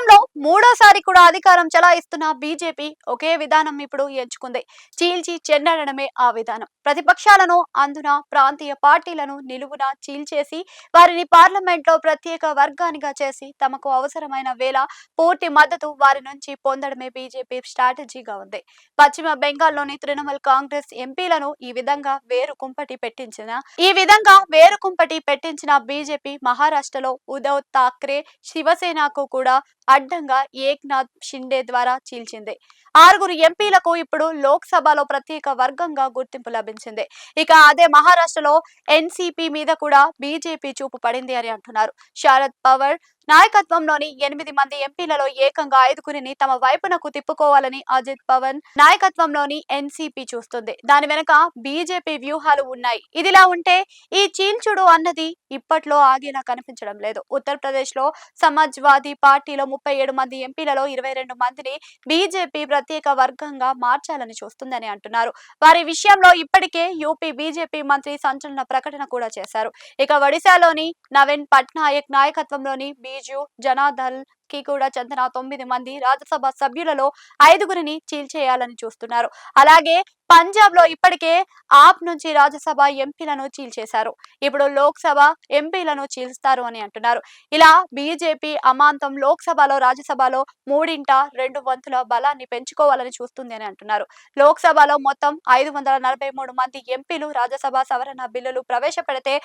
దేశంలో మూడోసారి కూడా అధికారం చలాయిస్తున్న బీజేపీ ఒకే విధానం ఇప్పుడు ఎంచుకుంది. చీల్చి చెండాడమే ఆ విధానం. ప్రతిపక్షాలను అందున ప్రాంతీయ పార్టీలను నిలువున చీల్చేసి వారిని పార్లమెంట్ లో ప్రత్యేక వర్గానిగా చేసి తమకు అవసరమైన వేళ పూర్తి మద్దతు వారి నుంచి పొందడమే బీజేపీ స్ట్రాటజీగా ఉంది. పశ్చిమ బెంగాల్లోని తృణమూల్ కాంగ్రెస్ ఎంపీలను ఈ విధంగా వేరు కుంపటి పెట్టించిన బీజేపీ మహారాష్ట్రలో ఉద్ధవ్ ఠాక్రే శివసేనకు కూడా అడ్డంగా ఏక్నాథ్ షిండే ద్వారా చీల్చింది. 6 ఎంపీలకు ఇప్పుడు లోక్సభలో ప్రత్యేక వర్గంగా గుర్తింపు లభించింది. ఇక అదే మహారాష్ట్రలో ఎన్సీపీ మీద కూడా బీజేపీ చూపు పడింది అని అంటున్నారు. శరద్ పవార్ నాయకత్వంలోని 8 మంది ఎంపీలలో ఏకంగా 5గురిని తమ వైపునకు తిప్పుకోవాలని అజిత్ పవార్ నాయకత్వంలోని ఎన్సీపీ చూస్తుంది. దాని వెనుక బీజేపీ వ్యూహాలు ఉన్నాయి. ఇదిలా ఉంటే ఈ చీల్చుడు అన్నది ఇప్పట్లో ఆగేలా కనిపించడం లేదు. ఉత్తరప్రదేశ్ లో సమాజ్వాదీ పార్టీలో 37 మంది ఎంపీలలో 22 మందిని బీజేపీ ప్రత్యేక వర్గంగా మార్చాలని చూస్తుందని అంటున్నారు. వారి విషయంలో ఇప్పటికే యూపీ బీజేపీ మంత్రి సంచలన ప్రకటన కూడా చేశారు. ఇక ఒడిశాలోని నవీన్ పట్నాయక్ నాయకత్వంలోని బీజు జనతాదళ్ కి కూడా చెందిన 9 మంది రాజ్యసభ సభ్యులలో 5గురిని చీల్చేయాలని చూస్తున్నారు. అలాగే పంజాబ్ లో ఇప్పటికే ఆప్ నుంచి రాజ్యసభ ఎంపీలను చీల్చేశారు. ఇప్పుడు లోక్సభ ఎంపీలను చీల్స్తారు అని అంటున్నారు. ఇలా బీజేపీ అమాంతం లోక్సభలో రాజ్యసభలో 3/2 వంతుల బలాన్ని పెంచుకోవాలని చూస్తుంది అని అంటున్నారు. లోక్సభలో మొత్తం 543 మంది ఎంపీలు రాజ్యసభ సవరణ బిల్లులు ప్రవేశపెడితే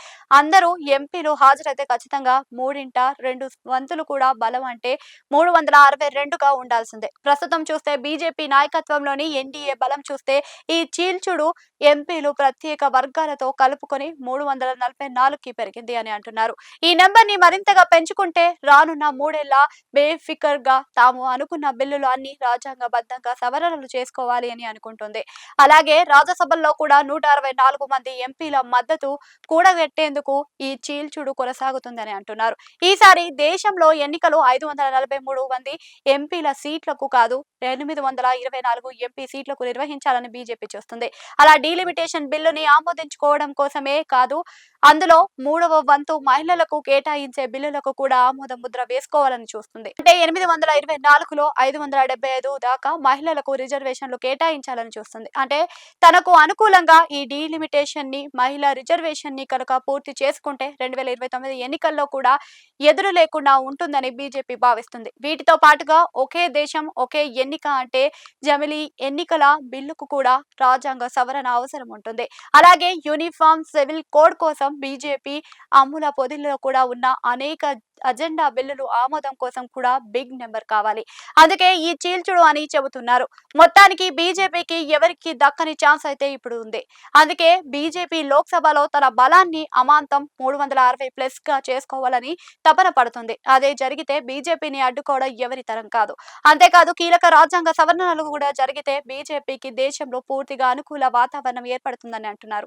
అందరూ ఎంపీలు హాజరైతే ఖచ్చితంగా 3/2 వంతులు కూడా బలం అంటే 362గా ఉండాల్సిందే. ప్రస్తుతం చూస్తే బీజేపీ నాయకత్వంలోని ఎన్డీఏ బలం చూస్తే ఈ చీల్చుడు ఎంపీలు ప్రత్యేక వర్గాలతో కలుపుకొని 344కి పెరిగింది అని అంటున్నారు. ఈ నెంబర్ ని మరింతగా పెంచుకుంటే రానున్న 3 ఏళ్ల బేఫికర్ గా తాము అనుకున్న బిల్లులు అన్ని రాజ్యాంగబద్ధంగా సవరణలు చేసుకోవాలి అని అనుకుంటుంది. అలాగే రాజ్యసభలో కూడా 164 మంది ఎంపీల మద్దతు కూడగట్టేందుకు ఈ చీల్చుడు కొనసాగుతుందని అంటున్నారు. ఈసారి దేశంలో ఎన్నికలు 543 మంది ఎంపీల సీట్లకు కాదు 824 ఎంపీ సీట్లకు నిర్వహించాలని బీజేపీ చూస్తుంది. అలా డీలిమిటేషన్ బిల్లుని ఆమోదించుకోవడం కోసమే కాదు, అందులో 3వ వంతు మహిళలకు కేటాయించే బిల్లులకు కూడా ఆమోద ముద్ర వేసుకోవాలని చూస్తుంది. అంటే 824లో 575 దాకా మహిళలకు రిజర్వేషన్లు కేటాయించాలని చూస్తుంది. అంటే తనకు అనుకూలంగా ఈ డీలిమిటేషన్ ని మహిళా రిజర్వేషన్ ని కనుక పూర్తి చేసుకుంటే 2029 ఎన్నికల్లో కూడా ఎదురు లేకుండా ఉంటుందని బీజేపీ భావిస్తుంది. వీటితో పాటుగా ఒకే దేశం ఒకే ఎన్నిక అంటే జమిలీ ఎన్నికల బిల్లుకు కూడా రాజ్యాంగ సవరణ అవసరం ఉంటుంది. అలాగే యూనిఫామ్ సివిల్ కోడ్ కోసం బీజేపీ అమ్ముల పొదిలో కూడా ఉన్న అనేక అజెండా బిల్లులు ఆమోదం కోసం కూడా బిగ్ నెంబర్ కావాలి. అందుకే ఈ చీల్చుడు అని చెబుతున్నారు. మొత్తానికి బీజేపీకి ఎవరికి దక్కని ఛాన్స్ అయితే ఇప్పుడు ఉంది. అందుకే బీజేపీ లోక్సభలో తన బలాన్ని అమాంతం 360+ గా చేసుకోవాలని తపన పడుతుంది. అదే జరిగితే బీజేపీని అడ్డుకోవడం ఎవరి తరం కాదు. అంతేకాదు కీలక రాజ్యాంగ సవరణలు కూడా జరిగితే బీజేపీకి దేశంలో పూర్తిగా అనుకూల వాతావరణం ఏర్పడుతుందని అంటున్నారు.